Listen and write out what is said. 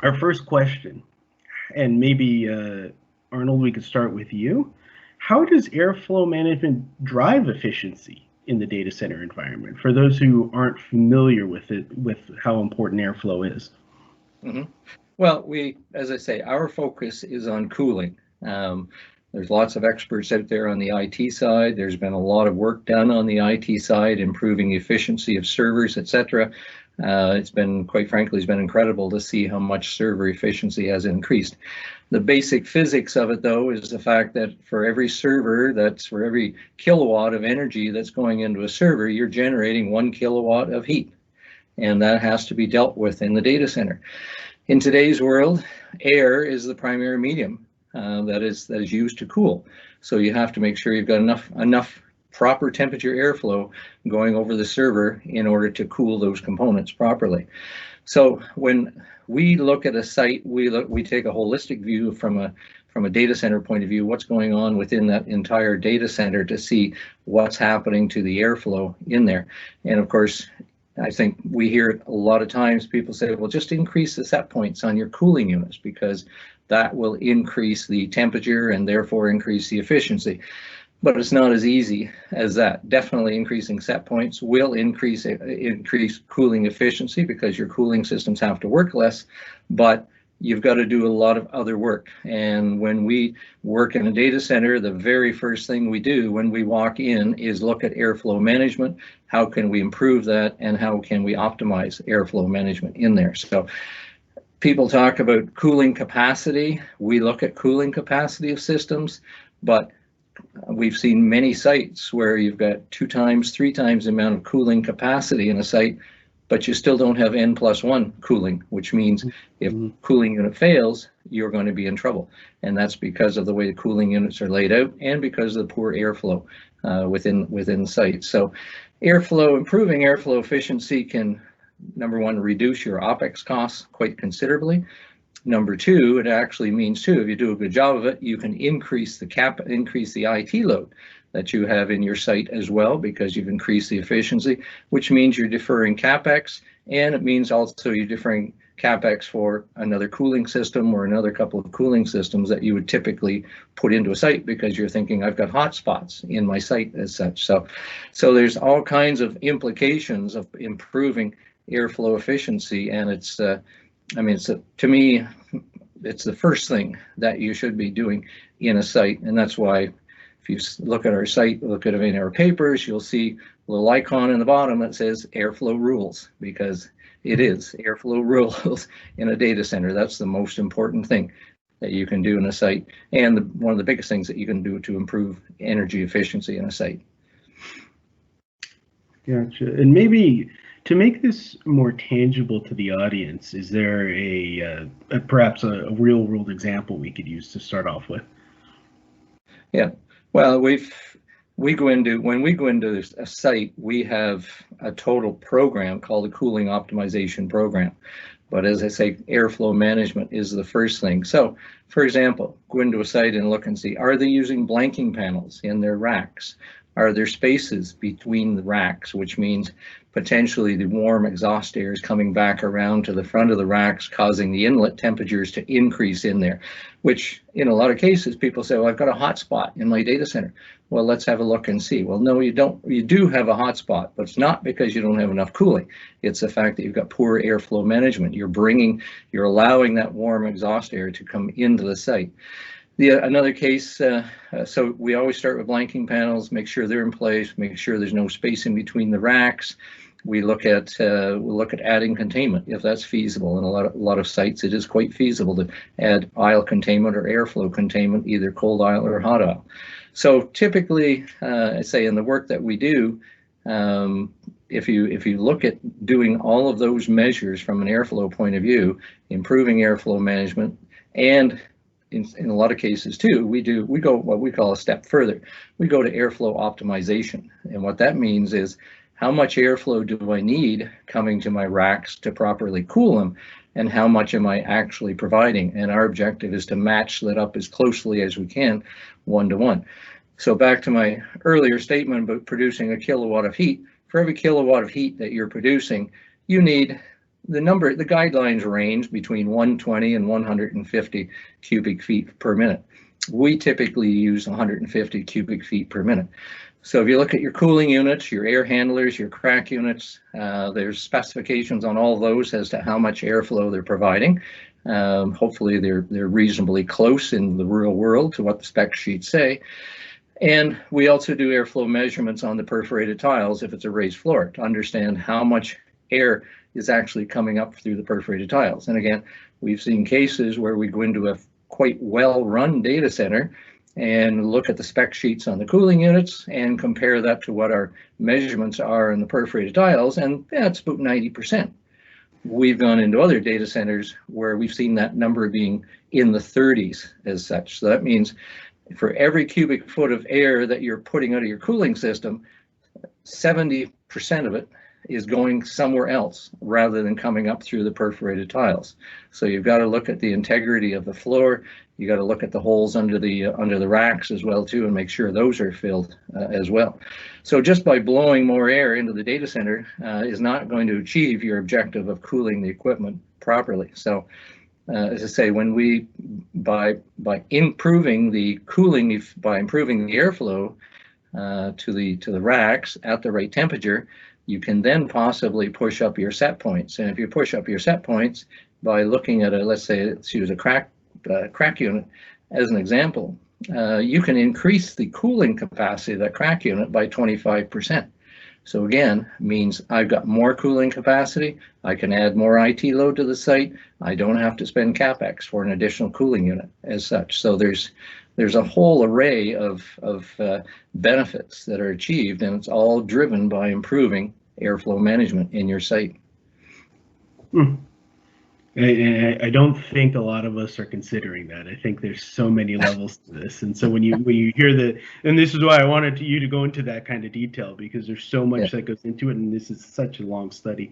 Our first question, and maybe Arnold, we could start with you. How does airflow management drive efficiency in the data center environment? For those who aren't familiar with it, with how important airflow is. hmm Well, as I say, our focus is on cooling. There's lots of experts out there on the IT side. There's been a lot of work done on the IT side, improving efficiency of servers, etc. It's been, quite frankly, it's been incredible to see how much server efficiency has increased. The basic physics of it, though, is the fact that for every server, that's for every kilowatt of energy that's going into a server, you're generating 1 kilowatt of heat. And that has to be dealt with in the data center. In today's world, air is the primary medium that is used to cool. So you have to make sure you've got enough proper temperature airflow going over the server in order to cool those components properly. So when we look at a site, we take a holistic view from a data center point of view, what's going on within that entire data center to see what's happening to the airflow in there. And of course, I think we hear it a lot of times, people say, well, just increase the set points on your cooling units because that will increase the temperature and therefore increase the efficiency. But it's not as easy as that. Definitely increasing set points will increase cooling efficiency because your cooling systems have to work less, but you've got to do a lot of other work. And when we work in a data center, the very first thing we do when we walk in is look at airflow management. How can we improve that, and how can we optimize airflow management in there? So people talk about cooling capacity. We look at cooling capacity of systems, but we've seen many sites where you've got 2 times, 3 times the amount of cooling capacity in a site, but you still don't have N+1 cooling, which means if cooling unit fails, you're going to be in trouble. And that's because of the way the cooling units are laid out and because of the poor airflow within the site. So improving airflow efficiency can, number one, reduce your OpEx costs quite considerably. Number two, it actually means too, if you do a good job of it, you can increase the IT load that you have in your site as well, because you've increased the efficiency, which means you're deferring CapEx, and it means also you're deferring CapEx for another cooling system or another couple of cooling systems that you would typically put into a site because you're thinking, I've got hot spots in my site as such. So there's all kinds of implications of improving airflow efficiency, and to me, it's the first thing that you should be doing in a site, and that's why if you look at our site, look at any of our papers, you'll see a little icon in the bottom that says airflow rules, because it is airflow rules in a data center. That's the most important thing that you can do in a site, and one of the biggest things that you can do to improve energy efficiency in a site. Gotcha. And maybe to make this more tangible to the audience, is there perhaps a real world example we could use to start off with? Yeah. Well, when we go into a site, we have a total program called the cooling optimization program. But as I say, airflow management is the first thing. So, for example, go into a site and look and see, are they using blanking panels in their racks? Are there spaces between the racks, which means potentially the warm exhaust air is coming back around to the front of the racks, causing the inlet temperatures to increase in there, which in a lot of cases people say, well, I've got a hot spot in my data center. Well, let's have a look and see. Well, no, you don't. You do have a hot spot, but it's not because you don't have enough cooling. It's the fact that you've got poor airflow management. You're allowing that warm exhaust air to come into the site. Another case, so we always start with blanking panels, make sure they're in place, make sure there's no spacing between the racks. We look at adding containment if that's feasible. In a lot of sites, it is quite feasible to add aisle containment or airflow containment, either cold aisle or hot aisle. So typically, I say in the work that we do, if you look at doing all of those measures from an airflow point of view, improving airflow management, and in a lot of cases too, we go what we call a step further. We go to airflow optimization, and what that means is how much airflow do I need coming to my racks to properly cool them, and how much am I actually providing? And our objective is to match that up as closely as we can, 1-to-1. So back to my earlier statement about producing a kilowatt of heat. For every kilowatt of heat that you're producing, you need the guidelines range between 120 and 150 cubic feet per minute. We typically use 150 cubic feet per minute. So if you look at your cooling units, your air handlers, your crack units, there's specifications on all those as to how much airflow they're providing. Hopefully they're reasonably close in the real world to what the spec sheets say. And we also do airflow measurements on the perforated tiles if it's a raised floor to understand how much air is actually coming up through the perforated tiles. And again, we've seen cases where we go into a quite well-run data center and look at the spec sheets on the cooling units and compare that to what our measurements are in the perforated tiles, and that's about 90%. We've gone into other data centers where we've seen that number being in the 30s as such. So that means for every cubic foot of air that you're putting out of your cooling system, 70% of it is going somewhere else rather than coming up through the perforated tiles. So you've got to look at the integrity of the floor. You got to look at the holes under the racks as well too, and make sure those are filled as well. So just by blowing more air into the data center is not going to achieve your objective of cooling the equipment properly. So as I say, when we by improving the cooling, by improving the airflow to the racks at the right temperature, you can then possibly push up your set points. And if you push up your set points by looking at let's use a crack unit as an example, you can increase the cooling capacity of that crack unit by 25%. So again, means I've got more cooling capacity. I can add more IT load to the site. I don't have to spend CapEx for an additional cooling unit as such. So there's a whole array of benefits that are achieved, and it's all driven by improving airflow management in your site. I don't think a lot of us are considering that. I think there's so many levels to this, and so when you hear that, and this is why I wanted you to go into that kind of detail, because there's so much that goes into it, and this is such a long study.